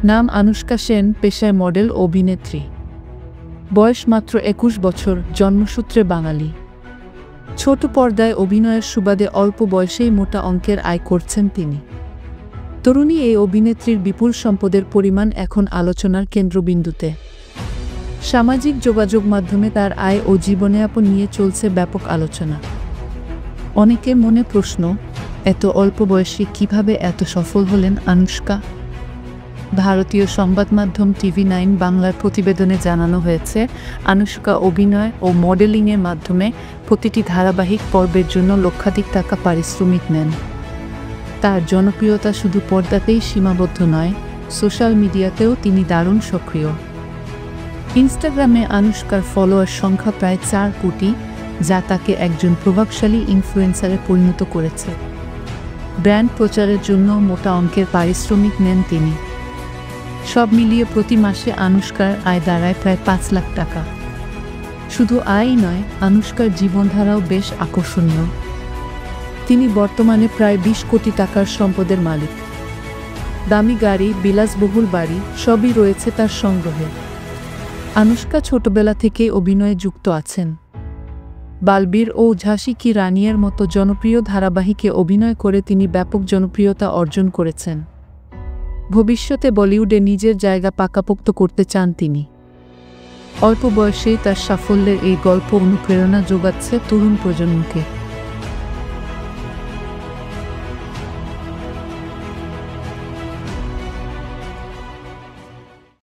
নাম আনুশকা সেন, পেশায় মডেল ও অভিনেত্রী। বয়স মাত্র ২১ বছর, জন্মসূত্রে বাঙালি। ছোট পর্দায় অভিনয়ের সুবাদে অল্প বয়সেই মোটা অঙ্কের আয় করছেন তিনি। তরুণী এই অভিনেত্রীর বিপুল সম্পদের পরিমাণ এখন আলোচনার কেন্দ্রবিন্দুতে। সামাজিক যোগাযোগ মাধ্যমে তার আয় ও জীবনযাপন নিয়ে চলছে ব্যাপক আলোচনা। অনেকের মনে প্রশ্ন, এত অল্প বয়সে কিভাবে এত সফল হলেন আনুশকা? ভারতীয় সংবাদ মাধ্যম TV9 বাংলার প্রতিবেদনে জানানো হয়েছে, আনুশকা অভিনয় ও মডেলিংয়ের মাধ্যমে প্রতিটি ধারাবাহিক পর্বের জন্য লক্ষাধিক টাকা পারিশ্রমিক নেন। তার জনপ্রিয়তা শুধু পর্দাতেই সীমাবদ্ধ নয়, সোশ্যাল মিডিয়াতেও তিনি দারুণ সক্রিয়। ইনস্টাগ্রামে আনুশকার ফলোয়ার সংখ্যা প্রায় ৪ কোটি, যা তাকে একজন প্রভাবশালী ইনফ্লুয়েন্সারে পরিণত করেছে। ব্র্যান্ড প্রচারের জন্য মোটা অঙ্কের পারিশ্রমিক নেন তিনি। সব মিলিয়ে প্রতি মাসে আনুশকার আয় দাঁড়ায় প্রায় ৫ লাখ টাকা। শুধু আয়ই নয়, আনুশকার জীবনধারাও বেশ আকর্ষণীয়। তিনি বর্তমানে প্রায় ২০ কোটি টাকার সম্পদের মালিক। দামি গাড়ি, বিলাসবহুল বাড়ি সবই রয়েছে তার সংগ্রহে। আনুশকা ছোটবেলা থেকেই অভিনয়ে যুক্ত আছেন। বালবীর ও ঝাঁসি কি রানির মতো জনপ্রিয় ধারাবাহিকে অভিনয় করে তিনি ব্যাপক জনপ্রিয়তা অর্জন করেছেন। ভবিষ্যতে বলিউডে নিজের জায়গা পাকাপোক্ত করতে চান তিনি। অল্প বয়সেই তার সাফল্যের এই গল্প অনুপ্রেরণা যোগাচ্ছে তরুণ প্রজন্মকে।